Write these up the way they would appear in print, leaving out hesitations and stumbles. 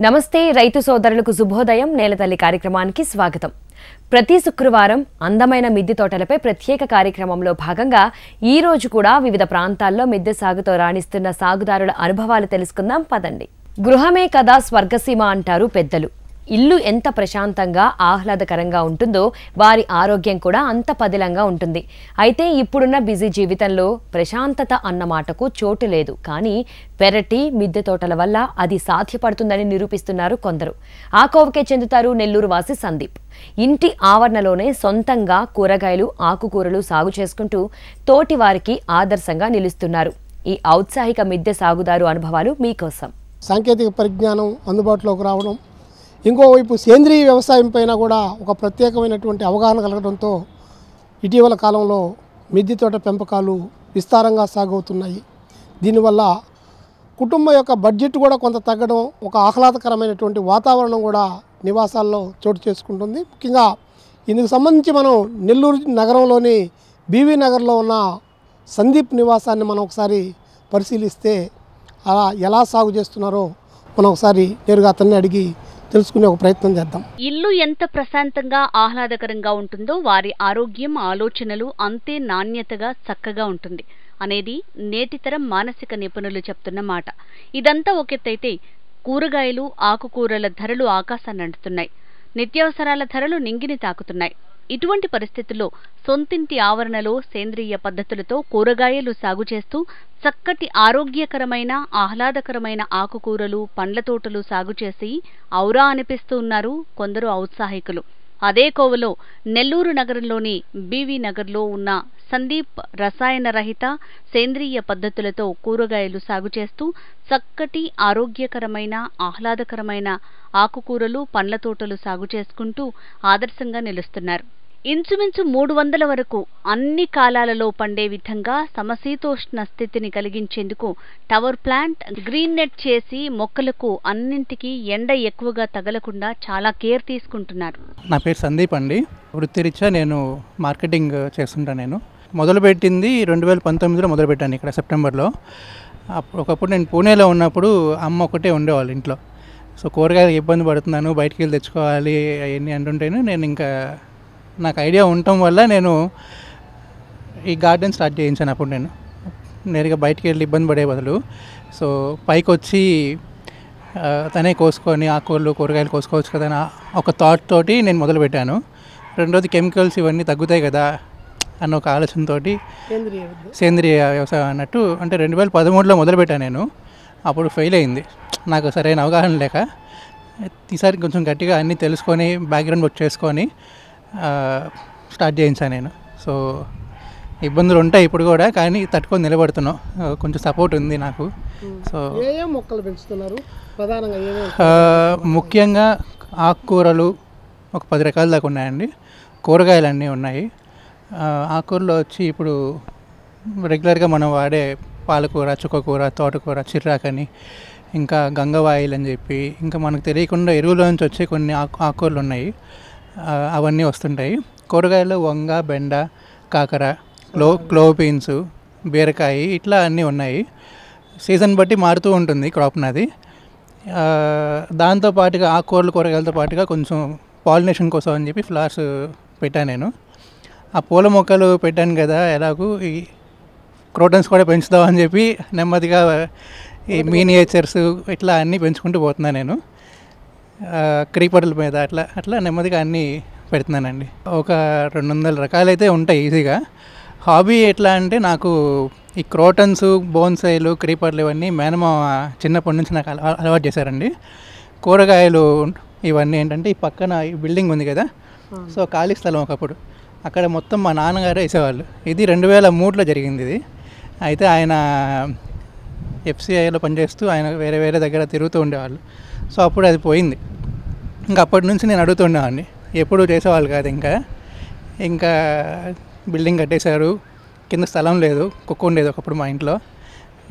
నమస్తే రైతు సోదరులకు శుభోదయం. నేలతల్లి కార్యక్రమానికి స్వాగతం. ప్రతి శుక్రవారం అందమైన మిద్దె తోటలపై ప్రత్యేక కార్యక్రమంలో భాగంగా ఈ రోజు కూడా వివిధ ప్రాంతాల్లో మిద్దె సాగుతో రాణిస్తున్న సాగుదారుల అనుభవాలు తెలుసుకుందాం పదండి. గృహమే కదా స్వర్గసీమ అంటారు పెద్దలు. ఇల్లు ఎంత ప్రశాంతంగా ఆహ్లాదకరంగా ఉంటుందో వారి ఆరోగ్యం కూడా అంత పదిలంగా ఉంటుంది. అయితే ఇప్పుడున్న బిజీ జీవితంలో ప్రశాంతత అన్న మాటకు చోటు లేదు. కానీ పెరటి మిద్దె తోటల వల్ల అది సాధ్యపడుతుందని నిరూపిస్తున్నారు కొందరు. ఆ కోవకే చెందుతారు నెల్లూరు వాసి సందీప్. ఇంటి ఆవరణలోనే సొంతంగా కూరగాయలు ఆకుకూరలు సాగు చేసుకుంటూ తోటి వారికి ఆదర్శంగా నిలుస్తున్నారు. ఈ ఔత్సాహిక మిద్దె సాగుదారు అనుభవాలు మీకోసం. సాంకేతిక పరిజ్ఞానం అందుబాటులోకి రావడం, ఇంకోవైపు సేంద్రీయ వ్యవసాయం పైన కూడా ఒక ప్రత్యేకమైనటువంటి అవగాహన కలగడంతో ఇటీవల కాలంలో మిద్దె తోట పెంపకాలు విస్తారంగా సాగవుతున్నాయి. దీనివల్ల కుటుంబం యొక్క బడ్జెట్ కూడా కొంత తగ్గడం, ఒక ఆహ్లాదకరమైనటువంటి వాతావరణం కూడా నివాసాల్లో చోటు చేసుకుంటుంది. ముఖ్యంగా ఇందుకు సంబంధించి మనం నెల్లూరు నగరంలోని బీవీ నగర్లో ఉన్న సందీప్ నివాసాన్ని మనం ఒకసారి పరిశీలిస్తే అలా ఎలా సాగు చేస్తున్నారో మనం ఒకసారి నేరుగా అతన్ని అడిగి తెలుసుకునే ఒక ప్రయత్నం చేద్దాం. ఇల్లు ఎంత ప్రశాంతంగా ఆహ్లాదకరంగా ఉంటుందో వారి ఆరోగ్యం ఆలోచనలు అంతే నాణ్యతగా చక్కగా ఉంటుంది అనేది నేటితరం మానసిక నిపుణులు చెప్తున్న మాట. ఇదంతా ఒకెత్తైతే కూరగాయలు ఆకుకూరల ధరలు ఆకాశాన్ని అంటున్నాయి. నిత్యావసరాల ధరలు నింగిని తాకుతున్నాయి. ఇటువంటి పరిస్థితుల్లో సొంతింటి ఆవరణలో సేంద్రియ పద్ధతులతో కూరగాయలు సాగు చేస్తూ చక్కటి ఆరోగ్యకరమైన ఆహ్లాదకరమైన ఆకుకూరలు పండ్ల తోటలు సాగు చేసి ఔరా అనిపిస్తూ ఉన్నారు కొందరు ఔత్సాహికులు. అదే కోవలో నెల్లూరు నగరంలోని బీవీ నగర్లో ఉన్న సందీప్ రసాయన రహిత సేంద్రియ పద్ధతులతో కూరగాయలు సాగు చేస్తూ చక్కటి ఆరోగ్యకరమైన ఆహ్లాదకరమైన ఆకుకూరలు పండ్ల తోటలు సాగు చేసుకుంటూ ఆదర్శంగా నిలుస్తున్నారు. ఇంచుమించు 300 వరకు అన్ని కాలాలలో పండే విధంగా సమశీతోష్ణ స్థితిని కలిగించేందుకు టవర్ ప్లాంట్ గ్రీన్ నెట్ చేసి మొక్కలకు అన్నింటికీ ఎండ ఎక్కువగా తగలకుండా చాలా కేర్ తీసుకుంటున్నారు. నా పేరు సందీప్ అండి. వృత్తిరీత్యా నేను మార్కెటింగ్ చేస్తుంటాను. నేను మొదలుపెట్టింది 2019లో మొదలుపెట్టాను ఇక్కడ సెప్టెంబర్లో. ఒకప్పుడు నేను పూణేలో ఉన్నప్పుడు అమ్మ ఒకటే ఉండేవాళ్ళు ఇంట్లో. సో కూరగాయలు ఇబ్బంది పడుతున్నాను, బయటికి వెళ్ళి తెచ్చుకోవాలి అవన్నీ అంటుంటేనే నేను ఇంకా నాకు ఐడియా ఉండటం వల్ల నేను ఈ గార్డెన్ స్టార్ట్ చేయించాను. అప్పుడు నేను నేరుగా బయటికి వెళ్ళి ఇబ్బంది పడే బదులు సో పైకి వచ్చి తనే కోసుకొని ఆకుకూరలు కూరగాయలు కోసుకోవచ్చు కదా అని ఒక థాట్ తోటి నేను మొదలుపెట్టాను. రెండోది కెమికల్స్ ఇవన్నీ తగ్గుతాయి కదా అన్న ఒక ఆలోచనతో సేంద్రియ వ్యవసాయం అన్నట్టు అంటే 2013లో మొదలుపెట్టాను నేను. అప్పుడు ఫెయిల్ అయింది, నాకు సరైన అవగాహన లేక. ఈసారి కొంచెం గట్టిగా అన్నీ తెలుసుకొని బ్యాక్గ్రౌండ్ వర్క్ చేసుకొని స్టార్ట్ చేయించాను నేను. సో ఇబ్బందులు ఉంటాయి ఇప్పుడు కూడా, కానీ తట్టుకొని నిలబడుతున్నాం. కొంచెం సపోర్ట్ ఉంది నాకు. సో మొక్కలు పెంచుతున్నారు ప్రధానంగా ముఖ్యంగా ఆకుకూరలు ఒక 10 రకాల దాకా ఉన్నాయండి. కూరగాయలు అన్నీ ఉన్నాయి. ఆకుకూరలో వచ్చి ఇప్పుడు రెగ్యులర్గా మనం వాడే పాలకూర, చుక్కకూర, తోటకూర, చిర్రాకని, ఇంకా గంగవాయిల్ అని చెప్పి, ఇంకా మనకు తెలియకుండా ఎరువుల నుంచి వచ్చే కొన్ని ఆకుకూరలు ఉన్నాయి, అవన్నీ వస్తుంటాయి. కూరగాయలు వంగ, బెండ, కాకర, క్లోవ్ బీన్స్, బీరకాయ ఇట్లా అన్నీ ఉన్నాయి. సీజన్ బట్టి మారుతూ ఉంటుంది క్రాప్ నాది. దాంతోపాటుగా ఆకుకూరలు కూరగాయలతో పాటుగా కొంచెం పాలినేషన్ కోసం అని చెప్పి ఫ్లవర్స్ పెట్టాను నేను. ఆ పూల మొక్కలు పెట్టాను కదా, ఎలాగూ ఈ క్రోటన్స్ కూడా పెంచుదామని చెప్పి నెమ్మదిగా ఈ మినియేచర్స్ ఇట్లా అన్నీ పెంచుకుంటూ పోతున్నాను నేను. క్రీపర్ల మీద అట్లా అట్లా నెమ్మదిగా అన్నీ పెడుతున్నానండి. ఒక 200 రకాలైతే ఉంటాయి ఈజీగా. హాబీ ఎట్లా అంటే నాకు ఈ క్రోటన్స్, బోన్సైలు, క్రీపర్లు ఇవన్నీ మేనమామ చిన్నప్పటి నుంచి నాకు అలవాటు చేశారండి. కూరగాయలు ఇవన్నీ ఏంటంటే ఈ పక్కన ఈ బిల్డింగ్ ఉంది కదా, సో ఖాళీ స్థలం ఒకప్పుడు అక్కడ మొత్తం మా నాన్నగారు వేసేవాళ్ళు. ఇది 2003లో జరిగింది ఇది. అయితే ఆయన ఎఫ్సిఐలో పనిచేస్తూ ఆయన వేరే వేరే దగ్గర తిరుగుతూ ఉండేవాళ్ళు. సో అప్పుడు అది పోయింది. ఇంకా అప్పటి నుంచి నేను అడుగుతూ ఉండేవాడిని, ఎప్పుడు చేసేవాళ్ళు కాదు. ఇంకా బిల్డింగ్ కట్టేశారు, కింద స్థలం లేదు, కుక్క ఉండేది ఒకప్పుడు మా ఇంట్లో.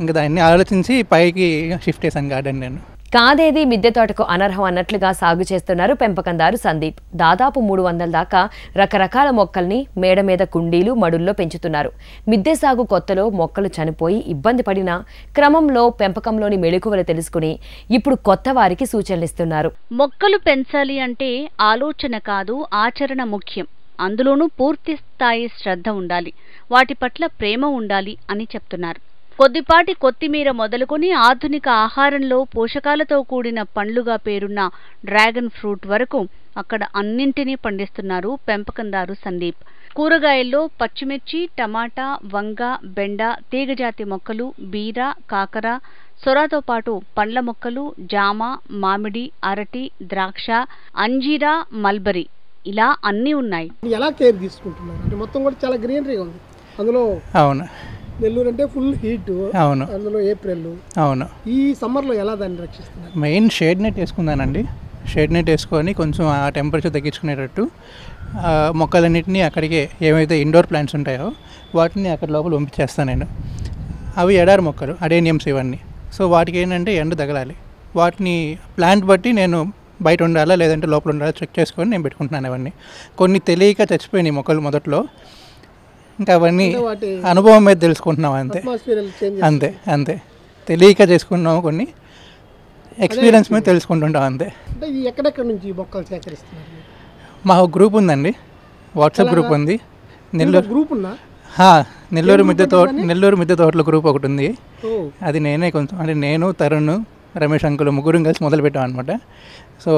ఇంకా దాన్ని ఆలోచించి పైకి షిఫ్ట్ చేశాను గార్డెన్ నేను. కాదేది మిద్దె తోటకు అనర్హం అన్నట్లుగా సాగు చేస్తున్నారు పెంపకందారు సందీప్. దాదాపు 300 దాకా రకరకాల మొక్కల్ని మేడ మీద కుండీలు మడుల్లో పెంచుతున్నారు. మిద్దె సాగు కొత్తలో మొక్కలు చనిపోయి ఇబ్బంది పడిన క్రమంలో పెంపకంలోని మెళకువలు తెలుసుకుని ఇప్పుడు కొత్త వారికి సూచనలిస్తున్నారు. మొక్కలు పెంచాలి అంటే ఆలోచన కాదు, ఆచరణ ముఖ్యం. అందులోనూ పూర్తి స్థాయి శ్రద్ధ ఉండాలి, వాటి పట్ల ప్రేమ ఉండాలి అని చెప్తున్నారు. కొద్దిపాటి కొత్తిమీర మొదలుకొని ఆధునిక ఆహారంలో పోషకాలతో కూడిన పండ్లుగా పేరున్న డ్రాగన్ ఫ్రూట్ వరకు అక్కడ అన్నింటినీ పండిస్తున్నారు పెంపకందారు సందీప్. కూరగాయల్లో పచ్చిమిర్చి, టమాటా, వంగ, బెండ, తీగజాతి మొక్కలు, బీర, కాకర, సొరతో పాటు పండ్ల మొక్కలు, జామ, మామిడి, అరటి, ద్రాక్ష, అంజీరా, మల్బరీ ఇలా అన్నీ ఉన్నాయి. ఎలా కేర్ తీసుకుంటున్నారు అంటే మొత్తం కూడా చాలా గ్రీనరీగా ఉంది. అందులో అవును, నెల్లూరు అంటే ఫుల్ హీట్. అవును, అందులో ఏప్రిల్. అవును. ఈ సమ్మర్లో ఎలా దాన్ని రక్షిస్తున్నారు? మెయిన్ షేడ్ నెట్ వేసుకున్నానండి. షేడ్ నెట్ వేసుకొని కొంచెం ఆ టెంపరేచర్ తగ్గించుకునేటట్టు మొక్కలన్నింటినీ అక్కడికే ఏవైతే ఇండోర్ ప్లాంట్స్ ఉంటాయో వాటిని అక్కడ లోపల పంపించేస్తాను నేను. అవి ఎడారి మొక్కలు, అడేనియమ్స్ ఇవన్నీ. సో వాటికి ఏంటంటే ఎండ తగలాలి. వాటిని ప్లాంట్ బట్టి నేను బయట ఉండాలా లేదంటే లోపల ఉండాలా చెక్ చేసుకొని నేను పెట్టుకుంటున్నాను. అవన్నీ కొన్ని తెలియక చచ్చిపోయినాయి మొక్కలు మొదట్లో. ఇంకా అవన్నీ అనుభవం మీద తెలుసుకుంటున్నాం అంతే అంతే అంతే తెలియక చేసుకున్నాము, కొన్ని ఎక్స్పీరియన్స్ మీద తెలుసుకుంటుంటాం అంతే. ఎక్కడెక్కడ నుంచి మొక్కలు సేకరిస్తున్నారు? మా గ్రూప్ ఉందండి, వాట్సాప్ గ్రూప్ ఉంది. గ్రూప్ ఉందా? నెల్లూరు మిద్దె తోటల గ్రూప్ ఒకటి ఉంది. అది నేనే కొంచెం అంటే నేను, తరుణ్, రమేష్ అంకుల్ ముగ్గురు కలిసి మొదలుపెట్టాం అనమాట. సో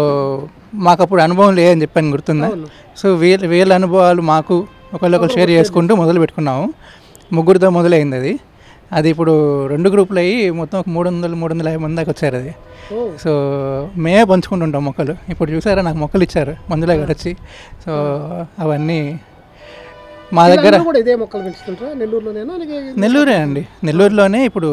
మాకు అప్పుడు అనుభవం లేదని చెప్పాను, గుర్తుందా? సో వీళ్ళ అనుభవాలు మాకు ఒకళ్ళొకరు షేర్ చేసుకుంటూ మొదలు పెట్టుకున్నాము. ముగ్గురితో మొదలైంది అది. అది ఇప్పుడు 2 గ్రూపులు అయ్యి మొత్తం 300-350 మంది దాకా వచ్చారు అది. సో మేమే పంచుకుంటుంటాం మొక్కలు. ఇప్పుడు చూసారా, నాకు మొక్కలు ఇచ్చారు మందులో వచ్చి. సో అవన్నీ మా దగ్గర నెల్లూరే అండి. నెల్లూరులోనే ఇప్పుడు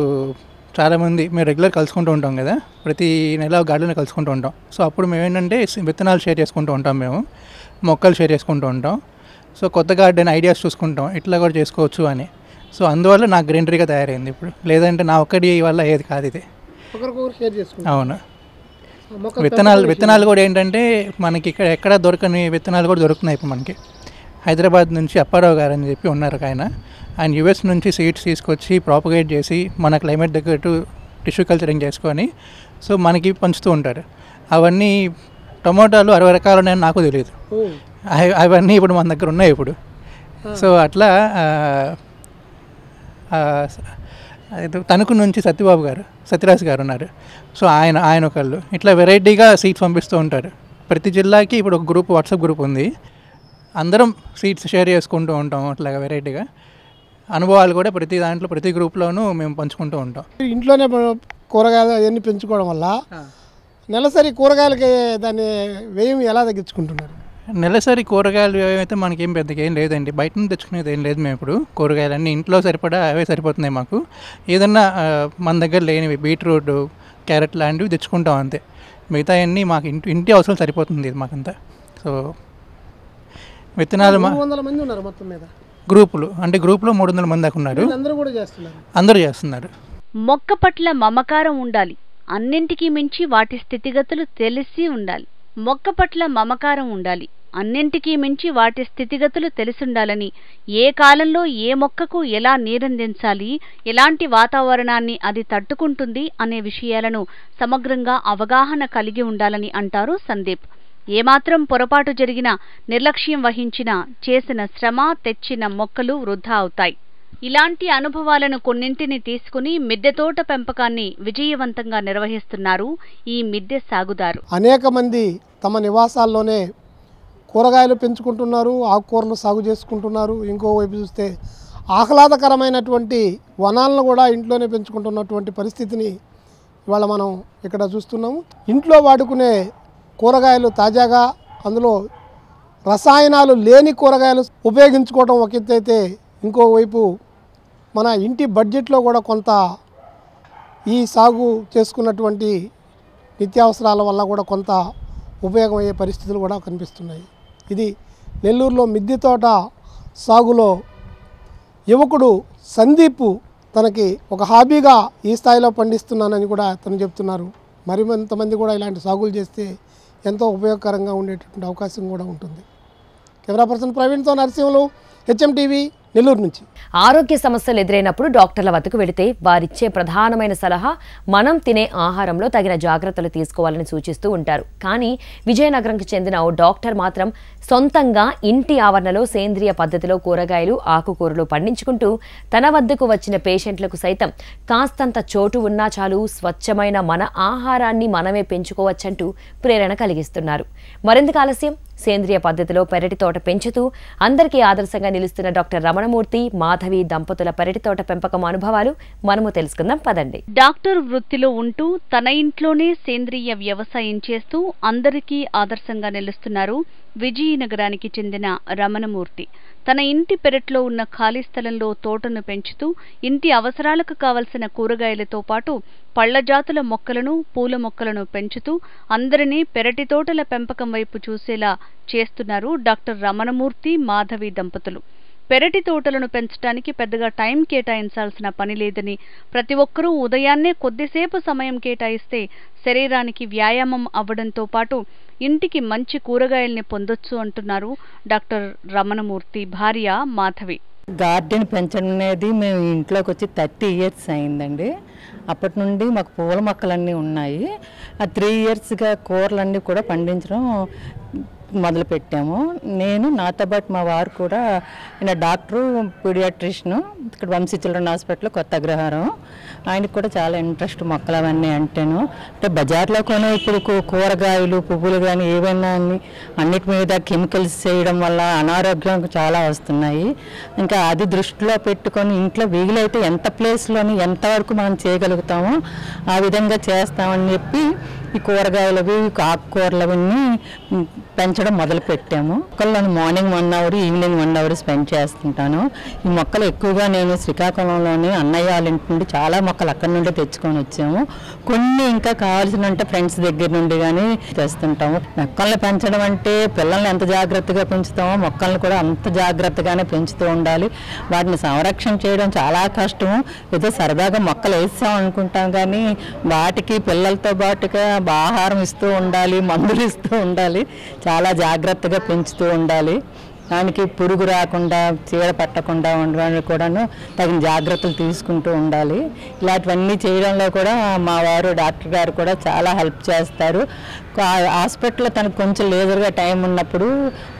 చాలామంది మేము రెగ్యులర్ కలుసుకుంటూ ఉంటాం కదా, ప్రతి నెల గార్డెన్లో కలుసుకుంటూ ఉంటాం. సో అప్పుడు మేము ఏంటంటే విత్తనాలు షేర్ చేసుకుంటూ ఉంటాం, మేము మొక్కలు షేర్ చేసుకుంటూ ఉంటాం. సో కొత్త గార్డెన్ ఐడియాస్ చూసుకుంటాం, ఇట్లా కూడా చేసుకోవచ్చు అని. సో అందువల్ల నాకు గ్రీనరీగా తయారైంది ఇప్పుడు. లేదంటే నా ఒక్కడి వల్ల ఏది కాదు ఇది. అవును. విత్తనాలు కూడా ఏంటంటే మనకి ఇక్కడ ఎక్కడ దొరకని విత్తనాలు కూడా దొరుకుతున్నాయి ఇప్పుడు మనకి. హైదరాబాద్ నుంచి అప్పారావు గారు అని చెప్పి ఉన్నారు ఆయన యుఎస్ నుంచి సీడ్స్ తీసుకొచ్చి ప్రాపగేట్ చేసి మన క్లైమేట్ తగ్గట్టు టిష్యూ కల్చరింగ్ చేసుకొని సో మనకి పంచుతూ ఉంటారు. అవన్నీ టమోటాలు 60 రకాలు ఉన్నాయని నాకు తెలియదు. అవన్నీ ఇప్పుడు మన దగ్గర ఉన్నాయి ఇప్పుడు. సో అట్లా తణుకు నుంచి సత్యరాజు గారు ఉన్నారు. సో ఆయన ఒకళ్ళు ఇట్లా వెరైటీగా సీడ్స్ పంపిస్తూ ఉంటారు. ప్రతి జిల్లాకి ఇప్పుడు ఒక గ్రూప్, వాట్సాప్ గ్రూప్ ఉంది. అందరం సీడ్స్ షేర్ చేసుకుంటూ ఉంటాం. అట్లాగా వెరైటీగా అనుభవాలు కూడా ప్రతి దాంట్లో, ప్రతి గ్రూప్లోనూ మేము పంచుకుంటూ ఉంటాం. ఇంట్లోనే కూరగాయలు అవన్నీ పెంచుకోవడం వల్ల నెలసరి కూరగాయలకి దాన్ని వ్యయం ఎలా తగ్గించుకుంటున్నారు? నెలసరి కూరగాయలు అయితే మనకేం పెద్దగా ఏం లేదండి. బయట నుంచి తెచ్చుకునేది ఏం లేదు. మేము ఇప్పుడు కూరగాయలన్నీ ఇంట్లో సరిపడా అవే సరిపోతున్నాయి మాకు. ఏదన్నా మన దగ్గర లేనివి బీట్రూట్, క్యారెట్ లాంటివి తెచ్చుకుంటాం అంతే. మిగతా అన్నీ మాకు ఇంటి అవసరం సరిపోతుంది ఇది మాకంతా. సో విత్తనాలు 300 మంది ఉన్నారు మొత్తం మీద గ్రూపులు, అంటే గ్రూప్లో 300 మంది దాకా ఉన్నారు. అందరూ చేస్తున్నారు. మొక్క పట్ల మమకారం ఉండాలి, అన్నింటికీ మించి వాటి స్థితిగతులు తెలిసి ఉండాలి. మొక్క పట్ల మమకారం ఉండాలి, అన్నింటికీ మించి వాటి స్థితిగతులు తెలిసుండాలని, ఏ కాలంలో ఏ మొక్కకు ఎలా నీరందించాలి, ఎలాంటి వాతావరణాన్ని అది తట్టుకుంటుంది అనే విషయాలను సమగ్రంగా అవగాహన కలిగి ఉండాలని అంటారు సందీప్. ఏమాత్రం పొరపాటు జరిగినా, నిర్లక్ష్యం వహించినా, చేసిన శ్రమ, తెచ్చిన మొక్కలు వృధా అవుతాయి. ఇలాంటి అనుభవాలను కొన్నింటిని తీసుకుని మిద్దె తోట పెంపకాన్ని విజయవంతంగా నిర్వహిస్తున్నారు ఈ మిద్దె సాగుదారు. అనేక మంది తమ నివాసాల్లోనే కూరగాయలు పెంచుకుంటున్నారు, ఆకుకూరలు సాగు చేసుకుంటున్నారు. ఇంకోవైపు చూస్తే ఆహ్లాదకరమైనటువంటి వనాలను కూడా ఇంట్లోనే పెంచుకుంటున్నటువంటి పరిస్థితిని ఇవాళ మనం ఇక్కడ చూస్తున్నాము. ఇంట్లో వాడుకునే కూరగాయలు తాజాగా, అందులో రసాయనాలు లేని కూరగాయలు ఉపయోగించుకోవడం ఒక ఎత్తు అయితే, ఇంకోవైపు మన ఇంటి బడ్జెట్లో కూడా కొంత ఈ సాగు చేసుకున్నటువంటి నిత్యావసరాల వల్ల కూడా కొంత ఉపయోగం అయ్యే పరిస్థితులు కూడా కనిపిస్తున్నాయి. ఇది నెల్లూరులో మిద్దె తోట సాగులో యువకుడు సందీప్ తనకి ఒక హాబీగా ఈ స్థాయిలో పండిస్తున్నానని కూడా తను చెప్తున్నారు. మరింతమంది కూడా ఇలాంటి సాగులు చేస్తే ఎంతో ఉపయోగకరంగా ఉండేటటువంటి అవకాశం కూడా ఉంటుంది. కెమెరా పర్సన్ ప్రవీణ్తో నరసింహులు, HMTV, నెల్లూరు నుంచి. ఆరోగ్య సమస్యలు ఎదురైనప్పుడు డాక్టర్ల వద్దకు వెళితే వారిచ్చే ప్రధానమైన సలహా మనం తినే ఆహారంలో తగిన జాగ్రత్తలు తీసుకోవాలని సూచిస్తూ ఉంటారు. కానీ విజయనగరంకి చెందిన ఓ డాక్టర్ మాత్రం సొంతంగా ఇంటి ఆవరణలో సేంద్రియ పద్ధతిలో కూరగాయలు, ఆకుకూరలు పండించుకుంటూ తన వద్దకు వచ్చిన పేషెంట్లకు సైతం కాస్తంత చోటు ఉన్నా చాలు స్వచ్ఛమైన మన ఆహారాన్ని మనమే పెంచుకోవచ్చంటూ ప్రేరణ కలిగిస్తున్నారు. మరెందుకు ఆలస్యం? సేంద్రియ పద్ధతిలో పెరటి తోట పెంచుతూ అందరికీ ఆదర్శంగా నిలుస్తున్న డాక్టర్ రమణమూర్తి, మాధవి దంపతుల పెరటి తోట పెంపకం అనుభవాలు మనము తెలుసుకుందాం పదండి. డాక్టర్ వృత్తిలో ఉంటూ తన ఇంట్లోనే సేంద్రియ వ్యవసాయం చేస్తూ అందరికీ ఆదర్శంగా నిలుస్తున్నారు విజయనగరానికి చెందిన రమణమూర్తి. తన ఇంటి పెరట్లో ఉన్న ఖాళీ స్థలంలో తోటను పెంచుతూ ఇంటి అవసరాలకు కావలసిన కూరగాయలతో పాటు పళ్ల జాతుల మొక్కలను, పూల మొక్కలను పెంచుతూ అందరినీ పెరటి తోటల పెంపకం వైపు చూసేలా చేస్తున్నారు డాక్టర్ రమణమూర్తి, మాధవి దంపతులు. పెరటి తోటలను పెంచడానికి పెద్దగా టైం కేటాయించాల్సిన పని లేదని, ప్రతి ఒక్కరూ ఉదయాన్నే కొద్దిసేపు సమయం కేటాయిస్తే శరీరానికి వ్యాయామం అవ్వడంతో పాటు ఇంటికి మంచి కూరగాయల్ని పొందొచ్చు అంటున్నారు డాక్టర్ రమణమూర్తి భార్య మాధవి. గార్డెన్ పెంచడం అనేది మేము ఇంట్లోకి వచ్చి 30 years అయిందండి. అప్పటి నుండి మాకు పూల మొక్కలన్నీ ఉన్నాయి. ఆ 3 yearsగా కూరలన్నీ కూడా పండించడం మొదలుపెట్టాము. నేను, నాతో పాటు మా వారు కూడా, ఆయన డాక్టరు, పీడియాట్రిషియను, ఇక్కడ వంశీ చిల్డ్రన్ హాస్పిటల్ కొత్త అగ్రహారం. ఆయనకు కూడా చాలా ఇంట్రెస్ట్ మొక్కలు అవన్నీ అంటేను. అంటే బజార్లో కొనే ఇప్పుడు కూరగాయలు, పువ్వులు కానీ ఏవైనా అన్నిటి మీద కెమికల్స్ చేయడం వల్ల అనారోగ్యం చాలా వస్తున్నాయి. ఇంకా అది దృష్టిలో పెట్టుకొని ఇంట్లో వీలైతే ఎంత ప్లేస్లోని ఎంతవరకు మనం చేయగలుగుతామో ఆ విధంగా చేస్తామని చెప్పి ఈ కూరగాయలవి, ఆకుకూరలు అవన్నీ పెంచడం మొదలు పెట్టాము. మొక్కలను morning 1 hour, evening 1 hour spend చేస్తుంటాను. ఈ మొక్కలు ఎక్కువగా నేను శ్రీకాకుళంలోని అన్నయ్య వాళ్ళ ఇంటి నుండి చాలా మొక్కలు అక్కడి నుండి తెచ్చుకొని వచ్చాము. కొన్ని ఇంకా కావాల్సినంటే ఫ్రెండ్స్ దగ్గర నుండి కానీ తెస్తుంటాము. మొక్కల్ని పెంచడం అంటే పిల్లల్ని ఎంత జాగ్రత్తగా పెంచుతామో మొక్కల్ని కూడా అంత జాగ్రత్తగానే పెంచుతూ ఉండాలి. వాటిని సంరక్షణ చేయడం చాలా కష్టము. ఏదో సరదాగా మొక్కలు వేస్తాం అనుకుంటాం కానీ వాటికి పిల్లలతో పాటుగా ఆహారం ఇస్తూ ఉండాలి, మందులు ఇస్తూ ఉండాలి, చాలా జాగ్రత్తగా పెంచుతూ ఉండాలి. దానికి పురుగు రాకుండా, చీడ పట్టకుండా ఉండడానికి కూడాను తగిన జాగ్రత్తలు తీసుకుంటూ ఉండాలి. ఇలాంటివన్నీ చేయడంలో కూడా మా వారు, డాక్టర్ గారు కూడా చాలా హెల్ప్ చేస్తారు. హాస్పిటల్లో తనకు కొంచెం లేజర్గా టైం ఉన్నప్పుడు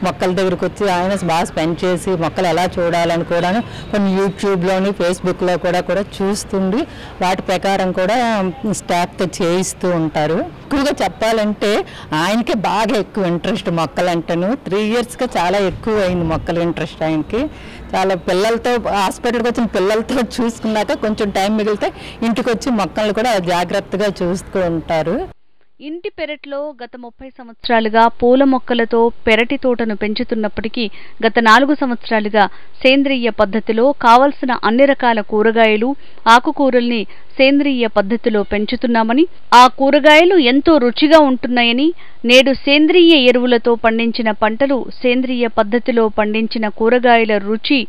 మొక్కల దగ్గరికి వచ్చి ఆయన బాగా స్పెండ్ చేసి మొక్కలు ఎలా చూడాలని కూడాను కొన్ని యూట్యూబ్లోని, ఫేస్బుక్లో కూడా చూస్తుండి వాటి ప్రకారం కూడా స్టాఫ్తో చేయిస్తూ ఉంటారు. ఎక్కువగా చెప్పాలంటే ఆయనకే బాగా ఎక్కువ ఇంట్రెస్ట్ మొక్కలంటేను. 3 yearsగా చాలా ఎక్కువ అయింది మొక్కల ఇంట్రెస్ట్ ఆయనకి. చాలా పిల్లలతో హాస్పిటల్కి వచ్చిన పిల్లలతో చూసుకున్నాక కొంచెం టైం మిగిలితే ఇంటికి వచ్చి మొక్కలు కూడా జాగ్రత్తగా చూస్తూ ఉంటారు. ఇంటి పెరట్లో గత 30 సంవత్సరాలుగా పూల మొక్కలతో పెరటి తోటను పెంచుతున్నప్పటికీ గత 4 సంవత్సరాలుగా సేంద్రియ పద్ధతిలో కావలసిన అన్ని రకాల కూరగాయలు, ఆకుకూరల్ని సేంద్రియ పద్ధతిలో పెంచుతున్నామని, ఆ కూరగాయలు ఎంతో రుచిగా ఉంటున్నాయని, నేడు సేంద్రియ ఎరువులతో పండించిన పంటలు సేంద్రియ పద్ధతిలో పండించిన కూరగాయల రుచి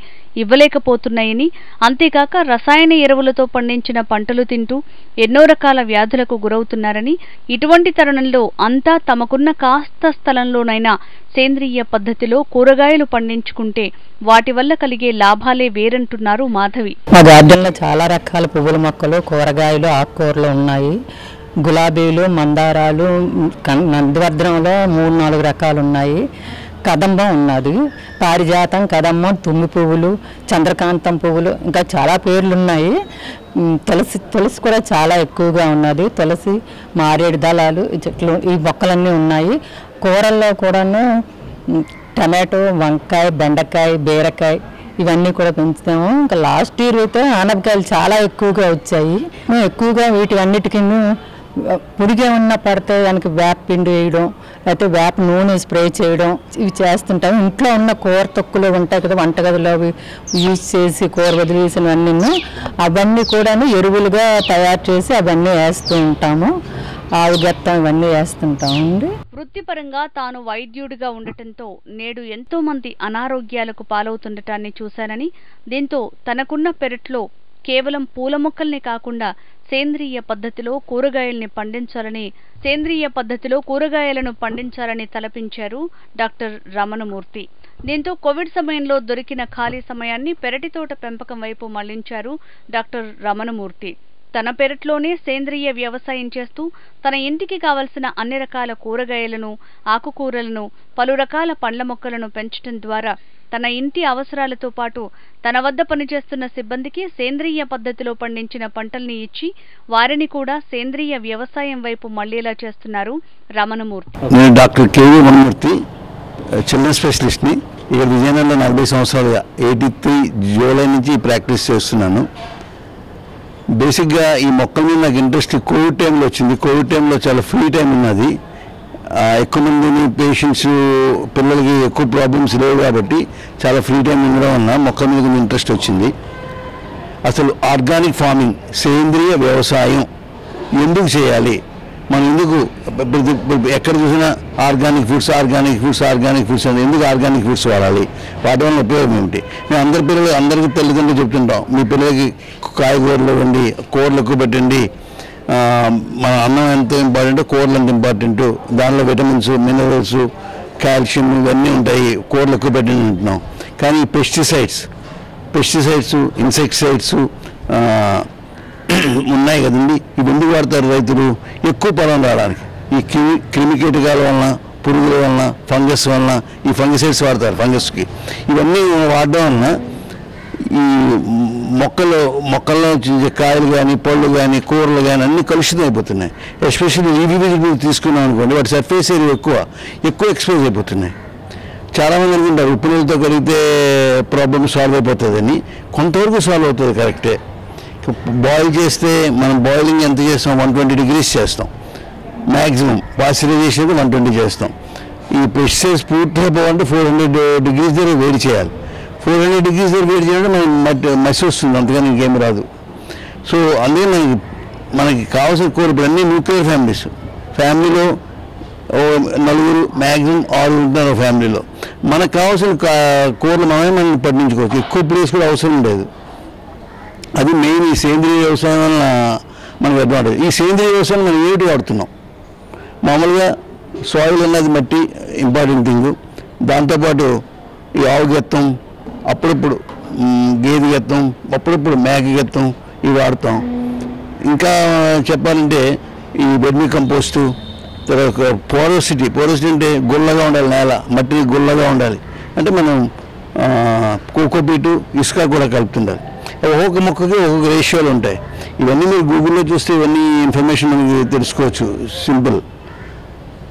ఇవ్వలేకపోతున్నాయని, అంతేకాక రసాయన ఎరువులతో పండించిన పంటలు తింటూ ఎన్నో రకాల వ్యాధులకు గురవుతున్నారని, ఇటువంటి తరుణంలో అంతా తమకున్న కాస్త స్థలంలోనైనా సేంద్రియ పద్ధతిలో కూరగాయలు పండించుకుంటే వాటి వల్ల కలిగే లాభాలే వేరంటున్నారు మాధవి. మా గార్డెన్లో చాలా రకాల పువ్వుల మొక్కలు, కూరగాయలు, ఆకుకూరలు ఉన్నాయి. గులాబీలు, మందారాలు, నందివర్ధనంలో 3-4 రకాలు ఉన్నాయి. కదంబం ఉన్నది, పారిజాతం, కదంబం, తుమ్మి పువ్వులు, చంద్రకాంతం పువ్వులు, ఇంకా చాలా పేర్లు ఉన్నాయి. తులసి కూడా చాలా ఎక్కువగా ఉన్నది. తులసి, మారేడు దళాలు, ఈ చెట్లు, ఈ మొక్కలన్నీ ఉన్నాయి. కూరల్లో కూడాను టమాటో, వంకాయ, బెండకాయ, బీరకాయ ఇవన్నీ కూడా పెంచుతాము. ఇంకా లాస్ట్ ఇయర్ అయితే ఆనపకాయలు చాలా ఎక్కువగా వచ్చాయి. మేము ఎక్కువగా వీటివన్నిటికీ పురుగే ఉన్న పడితే దానికి వేప పిండి వేయడం, లేకపోతే వేప నూనె స్ప్రే చేయడం ఇవి చేస్తుంటాము. ఇంట్లో ఉన్న కూర తొక్కులు ఉంటాయి కదా వంటగదిలో అవి యూజ్ చేసి కూర వదిలేసినవన్నీ అవన్నీ కూడా ఎరువులుగా తయారు చేసి అవన్నీ వేస్తూ ఉంటాము. ఆవు గత్తం ఇవన్నీ వేస్తుంటామండి. వృత్తిపరంగా తాను వైద్యుడిగా ఉండటంతో నేడు ఎంతో మంది అనారోగ్యాలకు పాలవుతుండటాన్ని చూశానని, దీంతో తనకున్న పెరట్లో కేవలం పూల మొక్కల్ని కాకుండా సేంద్రియ పద్ధతిలో కూరగాయలను పండించాలని తలపించారు డాక్టర్ రమణమూర్తి. దీంతో కోవిడ్ సమయంలో దొరికిన ఖాళీ సమయాన్ని పెరటితోట పెంపకం వైపు మళ్లించారు డాక్టర్ రమణమూర్తి. తన పెరట్లోనే సేంద్రియ వ్యవసాయం చేస్తూ తన ఇంటికి కావలసిన అన్ని రకాల కూరగాయలను, ఆకుకూరలను, పలు రకాల పండ్ల మొక్కలను పెంచడం ద్వారా తన ఇంటి అవసరాలతో పాటు తన వద్ద పనిచేస్తున్న సిబ్బందికి సేంద్రియ పద్ధతిలో పండించిన పంటల్ని ఇచ్చి వారిని కూడా సేంద్రియ వ్యవసాయం వైపు మళ్లేలా చేస్తున్నారు రమణమూర్తి. నేను డాక్టర్ కేవీ రమణమూర్తి, చిల్డ్రన్ స్పెషలిస్ట్ని. ఇక్కడ విజయనగరంలో 40 సంవత్సరాలుగా 83 జూలై నుంచి ప్రాక్టీస్ చేస్తున్నాను. బేసిక్గా ఈ మొక్కల మీద నాకు ఇంట్రెస్ట్ కోవిడ్ టైంలో వచ్చింది. కోవిడ్ టైంలో చాలా ఫ్రీ టైం ఉన్నది. ఎక్కువ మందిని పేషెంట్స్, పిల్లలకి ఎక్కువ ప్రాబ్లమ్స్ లేవు కాబట్టి చాలా ఫ్రీ టైం ఉండడం వల్ల మొక్కల మీద కొంచెం ఇంట్రెస్ట్ వచ్చింది. అసలు ఆర్గానిక్ ఫార్మింగ్, సేంద్రియ వ్యవసాయం ఎందుకు చేయాలి, మనం ఎందుకు ఎక్కడ చూసినా ఆర్గానిక్ ఫుడ్స్ అని ఎందుకు ఆర్గానిక్ ఫుడ్స్ వాడాలి, వాటి వల్ల ఉపయోగం ఏమిటి? మేము అందరికీ తల్లిదండ్రులు చెప్తుంటాం, మీ పిల్లలకి కాయగూరలు ఇవ్వండి, కూరలు ఎక్కువ పెట్టండి, మన అన్నం ఎంత ఇంపార్టెంట్, కూరలు ఎంత ఇంపార్టెంట్, దానిలో విటమిన్స్, మినరల్స్, కాల్షియం ఇవన్నీ ఉంటాయి, కూరలు ఎక్కువ పెట్టండి అంటున్నాం. కానీ పెస్టిసైడ్స్, ఇన్సెక్టిసైడ్స్ ఉన్నాయి కదండి, ఇవి ఎందుకు వాడతారు రైతులు? ఎక్కువ పొలం రావడానికి. ఈ క్రిమికీటకాల వలన, పురుగుల వలన, ఫంగస్ వలన ఈ ఫంగిసైడ్స్ వాడతారు ఫంగస్కి. ఇవన్నీ వాడడం వలన ఈ మొక్కల్లో కాయలు కానీ, పళ్ళు కానీ, కూరలు కానీ అన్నీ కలుషితం అయిపోతున్నాయి. ఎస్పెషల్లీ లీఫీ వెజిటబుల్ తీసుకున్నాం అనుకోండి, వాటి సర్ఫేస్ ఏరియా ఎక్కువ ఎక్స్పోజ్ అయిపోతున్నాయి. చాలామంది అనుకుంటారు ఉప్పు నీళ్ళతో కడిగితే ప్రాబ్లమ్ సాల్వ్ అయిపోతుందని. కొంతవరకు సాల్వ్ అవుతుంది, కరెక్టే. బాయిల్ చేస్తే మనం బాయిలింగ్ ఎంత చేస్తాం? 120 degrees చేస్తాం మ్యాక్సిమం. పాస్చరైజేషన్ 120 చేస్తాం. ఈ పెస్టిసైడ్స్ పూర్తిగా పోవాలంటే 400 degrees దగ్గర వేడి చేయాలి. 400 degrees దగ్గర వేడి చేయాలంటే మసి వస్తుంది, అంతగా ఇంకేం రాదు. సో అందుకే మనకి కావాల్సిన కూర ఇప్పుడు అన్నీ న్యూక్లియర్ ఫ్యామిలీలో 4 మ్యాక్సిమం 6 ఉంటున్నారు ఫ్యామిలీలో. మనకు కావాల్సిన కూరలు మనం పండించుకోవచ్చు, ఎక్కువ ప్లేస్ కూడా అవసరం లేదు. అది మెయిన్. ఈ సేంద్రియ వ్యవసాయం వల్ల మనకు అడ్వాంటేజ్. ఈ సేంద్రియ వ్యవసాయం మనం ఏమిటి వాడుతున్నాం? మామూలుగా సాయిల్ అన్నది మట్టి ఇంపార్టెంట్ థింగ్. దాంతోపాటు ఈ ఆవు గెత్తం, అప్పుడప్పుడు గేదె గెత్తం, అప్పుడప్పుడు మేక గెత్తం ఇవి వాడతాం. ఇంకా చెప్పాలంటే ఈ వెర్మి కంపోస్టు, తర్వాత పోరోసిటీ అంటే గుల్లగా ఉండాలి నేల, మట్టి గుల్లగా ఉండాలి. అంటే మనం కోకోపీటు, ఇసుక కూడా కలుపుతుండాలి. ఒక్కొక్క మొక్కకి ఒక్కొక్క రేషియోలు ఉంటాయి. ఇవన్నీ మీరు గూగుల్లో చూస్తే ఇవన్నీ ఇన్ఫర్మేషన్ మనకి తెలుసుకోవచ్చు, సింపుల్.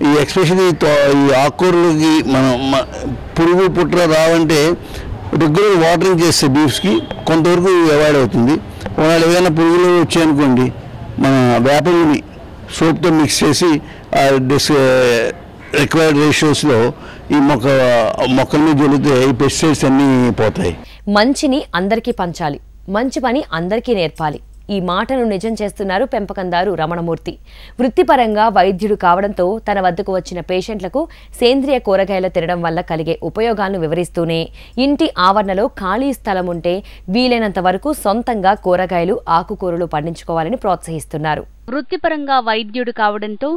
ఈ ఎక్స్పెషల్లీ ఈ ఆకుకూరలకి మనం పురుగు పుట్ర రావంటే రెగ్యులర్ వాటరింగ్ చేస్తే బీఫ్స్కి కొంతవరకు అవాయిడ్ అవుతుంది. ఒకవేళ ఏదైనా పురుగులు వచ్చాయనుకోండి, మన వేప నూనె సోప్తో మిక్స్ చేసి రిక్వైర్డ్ రేషియోస్లో ఈ మొక్కల మీద జల్లితే ఈ పెస్టిసైడ్స్ అన్నీ పోతాయి. మంచిని అందరికీ పంచాలి, మంచి పని అందరికీ నేర్పాలి. ఈ మాటను నిజం చేస్తున్నారు పెంపకందారు రమణమూర్తి. వృత్తిపరంగా వైద్యుడు కావడంతో తన వద్దకు వచ్చిన పేషెంట్లకు సేంద్రియ కూరగాయలు తినడం వల్ల కలిగే ఉపయోగాలను వివరిస్తూనే ఇంటి ఆవరణలో ఖాళీ స్థలం ఉంటే వీలైనంత వరకు సొంతంగా కూరగాయలు, ఆకుకూరలు పండించుకోవాలని ప్రోత్సహిస్తున్నారు. వృత్తిపరంగా వైద్యుడు కావడంతో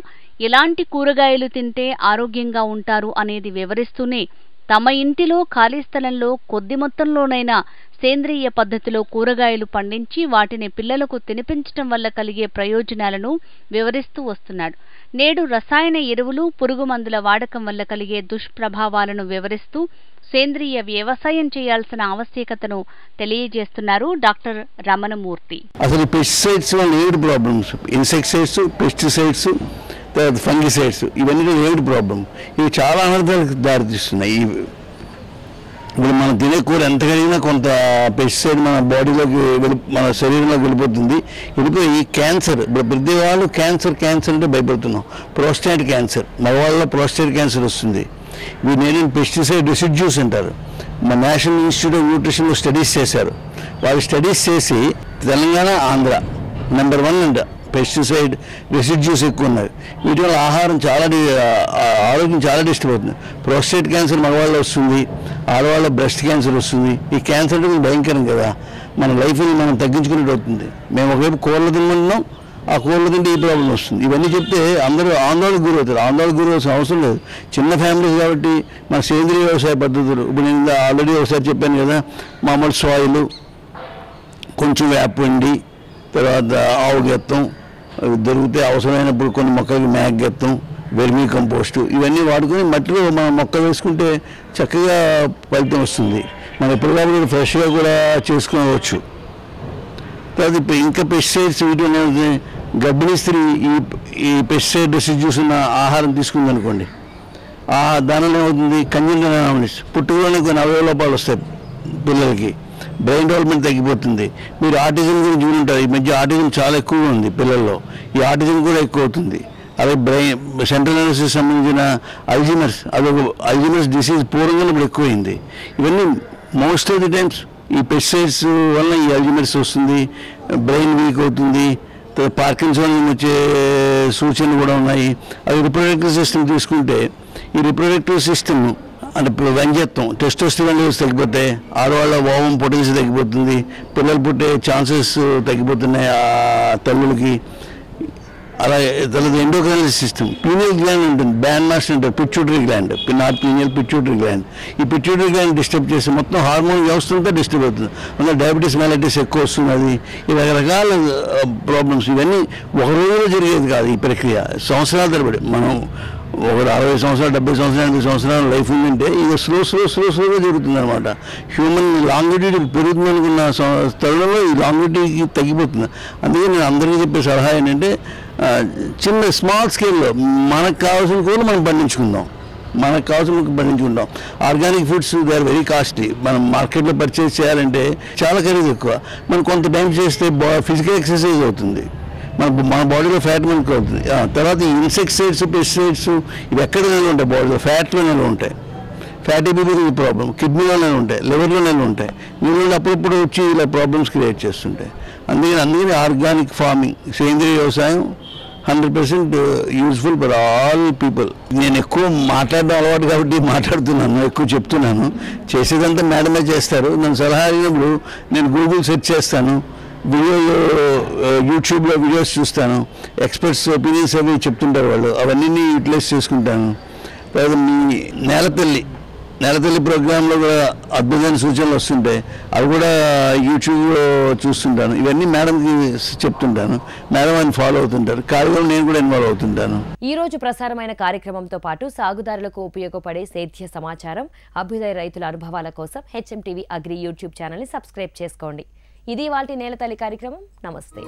ఎలాంటి కూరగాయలు తింటే ఆరోగ్యంగా ఉంటారు అనేది వివరిస్తూనే తమ ఇంటిలో ఖాళీ స్థలంలో కొద్ది మొత్తంలోనైనా సేంద్రియ పద్ధతిలో కూరగాయలు పండించి వాటిని పిల్లలకు తినిపించడం వల్ల కలిగే ప్రయోజనాలను వివరిస్తూ వస్తున్నాడు. నేడు రసాయన ఎరువులు, పురుగు మందుల వాడకం వల్ల కలిగే దుష్ప్రభావాలను వివరిస్తూ సేంద్రియ వ్యవసాయం చేయాల్సిన ఆవశ్యకతను తెలియజేస్తున్నారు డాక్టర్ రమణమూర్తి. అసలు పెస్టిసైడ్స్ వల్ల ఏడు ప్రాబ్లమ్స్, ఇన్సెక్టిసైడ్స్, పెస్టిసైడ్స్, తర్వాత ఫంగిసైడ్స్, ఇవన్నీ ఏడు ప్రాబ్లం. ఇవి చాలా అనర్థాలకు దారితీస్తున్నాయి. ఇప్పుడు మనం తినే కూర ఎంత కలిగినా కొంత పెస్టిసైడ్ మన బాడీలోకి మన శరీరంలోకి వెళ్ళిపోయి క్యాన్సర్. ఇప్పుడు ప్రతి వాళ్ళు క్యాన్సర్ అంటే భయపడుతున్నాం. ప్రోస్టేట్ క్యాన్సర్, మగవాళ్ళలో ప్రోస్టేట్ క్యాన్సర్ వస్తుంది. వీటిని పెస్టిసైడ్ రెసిడ్యూస్ అంటారు. మన నేషనల్ ఇన్స్టిట్యూట్ ఆఫ్ న్యూట్రిషన్లో స్టడీస్ చేశారు. వాళ్ళు స్టడీస్ చేసి తెలంగాణ, ఆంధ్ర నెంబర్ 1 అంట పెస్టిసైడ్ రెసిడ్యూస్ ఎక్కువ ఉన్నాయి. వీటి వల్ల ఆరోగ్యం చాలా డిస్టర్బ్ అవుతుంది. ప్రోస్టేట్ క్యాన్సర్ మగవాళ్ళు వస్తుంది, ఆడవాళ్ళ బ్రెస్ట్ క్యాన్సర్ వస్తుంది. ఈ క్యాన్సర్ అంటే భయంకరం కదా. మన లైఫ్ని మనం తగ్గించుకునేట్టు అవుతుంది. మేము ఒకవైపు కూరలు తింటున్నాం, ఆ కూరలు తింటే ఈ ప్రాబ్లం వస్తుంది. ఇవన్నీ చెప్తే అందరూ ఆందోళనకు గురవుతారు. ఆందోళనకు గురవలసిన అవసరం లేదు. చిన్న ఫ్యామిలీస్ కాబట్టి మన సేంద్రీయ వ్యవసాయ పద్ధతులు ఇప్పుడు నేను ఆల్రెడీ ఒకసారి చెప్పాను కదా, మామూలు సాయిలు, కొంచెం వేపండి, తర్వాత ఆవు గెత్తం దొరికితే అవసరమైనప్పుడు కొన్ని మొక్కలకి మ్యాగ్ గెత్తం, వెర్మీ కంపోస్టు ఇవన్నీ వాడుకొని మట్టిలో మనం మొక్క వేసుకుంటే చక్కగా ఫలితం వస్తుంది. మనం ఎప్పటికప్పుడు ఫ్రెష్గా కూడా చేసుకోవచ్చు. తర్వాత ఇప్పుడు ఇంకా పెస్టిసైడ్స్ వీటిలో గర్భిణీ స్త్రీ ఈ పెస్టిసైడ్ రెసిడ్యూస్ ఉన్న ఆహారం తీసుకుందనుకోండి, దానిలో ఏమవుతుంది, కంజనరల్ అనామలీస్, పుట్టుకలోనే కొన్ని అవయవ లోపాలు వస్తాయి పిల్లలకి, బ్రెయిన్ డెవలప్మెంట్ తగ్గిపోతుంది. మీరు ఆటిజం గురించి వింటారు. ఈ మధ్య ఆటిజం చాలా ఎక్కువగా ఉంది పిల్లల్లో. ఈ ఆటిజం కూడా ఎక్కువ అవుతుంది. అలాగే బ్రెయిన్ సెంట్రల్ నర్వస్ సంబంధించిన అల్జీమర్స్ డిసీజ్ పూర్వంగా ఇప్పుడు ఎక్కువైంది. ఇవన్నీ మోస్ట్ ఆఫ్ ది టైమ్స్ ఈ పెస్టిసైడ్స్ వల్ల ఈ అల్జీమర్స్ వస్తుంది, బ్రెయిన్ వీక్ అవుతుంది, పార్కిన్సన్ వచ్చే సూచనలు కూడా ఉన్నాయి. అది రిప్రొడక్టివ్ సిస్టమ్ తీసుకుంటే ఈ రిప్రొడక్టివ్ సిస్టమ్ అంటే వ్యంగ్యత్వం, టెస్టోస్టెరాన్ లెవెల్స్ తగ్గిపోతాయి, ఆడవాళ్ళ ఓవం పొటెన్సీ తగ్గిపోతుంది, పిల్లలు పుట్టే ఛాన్సెస్ తగ్గిపోతున్నాయి ఆ తల్లులకి. అలాగే తర్వాత ఎండోక్రైనల్ సిస్టమ్, పీనియల్ గ్లాండ్ ఉంటుంది, బ్యాన్ మాస్టర్ అంటారు, pituitary gland, not pineal, pituitary gland. ఈ పిట్యూటరీ గ్లాండ్ డిస్టర్బ్ చేస్తే మొత్తం హార్మోన్ వ్యవస్థ అంతా డిస్టర్బ్ అవుతుంది. అందులో డయాబెటీస్ మెలైటిస్ ఎక్కువ వస్తుంది. అది ఈ రకరకాల ప్రాబ్లమ్స్. ఇవన్నీ ఒక రోజులో జరిగేది కాదు ఈ ప్రక్రియ, సంవత్సరాల తరబడి. మనం ఒక 60 సంవత్సరాలు, 70 సంవత్సరాలు, 80 సంవత్సరాలు లైఫ్ ఉందంటే ఇది స్లోగా జరుగుతుంది అనమాట. హ్యూమన్ లాంగివిటీ పెరుగుతుంది అనుకున్న తరుణంలో ఈ లాంగివిటీకి తగ్గిపోతుంది. అందుకే నేను అందరికీ చెప్పే సలహా ఏంటంటే చిన్న స్మాల్ స్కేల్లో మనకు కావాల్సిన కూరలు మనం పండించుకుందాం. Organic foods they are very costly. మనం మార్కెట్లో పర్చేస్ చేయాలంటే చాలా ఖరీదు ఎక్కువ. మనం కొంత టైం చేస్తే ఫిజికల్ ఎక్సర్సైజ్ అవుతుంది, మన బాడీలో ఫ్యాట్ మనకు అవుతుంది. తర్వాత ఈ ఇన్సెక్టిసైడ్స్, పెస్టిసైడ్స్ ఇవి ఎక్కడ నిల్వ ఉంటాయి, బాడీలో ఫ్యాట్లో నిల్వ ఉంటాయి. ఫ్యాటీ బీపీ ప్రాబ్లం, కిడ్నీలో నిల్వ ఉంటాయి, లివర్లో నిల్వ ఉంటాయి. నిల్వ అప్పుడప్పుడు వచ్చి ఇలా ప్రాబ్లమ్స్ క్రియేట్ చేస్తుంటాయి. అందుకని ఆర్గానిక్ ఫార్మింగ్, సేంద్రీయ వ్యవసాయం 100% యూజ్ఫుల్ ఫర్ ఆల్ పీపుల్. నేను ఎక్కువ మాట్లాడడం అలవాటు కాబట్టి మాట్లాడుతున్నాను, ఎక్కువ చెప్తున్నాను. చేసేదంతా మేడమే చేస్తారు. నన్ను సలహా అడిగినప్పుడు నేను గూగుల్ సెర్చ్ చేస్తాను, వీడియోలో యూట్యూబ్లో వీడియోస్ చూస్తాను, ఎక్స్పర్ట్స్ ఒపీనియన్స్ అవి చెప్తుంటారు వాళ్ళు, అవన్నీ యూటిలైజ్ చేసుకుంటాను. తర్వాత మీ నేలతల్లి ప్రోగ్రాంలో కూడా అద్భుతమైన సూచనలు వస్తుంటాయి, అవి కూడా యూట్యూబ్లో చూస్తుంటాను. ఇవన్నీ మేడంకి చెప్తుంటాను, మేడం అని ఫాలో అవుతుంటారు. కార్యక్రమం నేను కూడా ఇన్వాల్వ్ అవుతుంటాను. ఈ రోజు ప్రసారమైన కార్యక్రమంతో పాటు సాగుదారులకు ఉపయోగపడే సేద్య సమాచారం, అభ్యుదయ రైతుల అనుభవాల కోసం HMTV అగ్రి యూట్యూబ్ ఛానల్ని సబ్స్క్రైబ్ చేసుకోండి. ఇది ఇవాల్టి నేలతల్లి కార్యక్రమం. నమస్తే.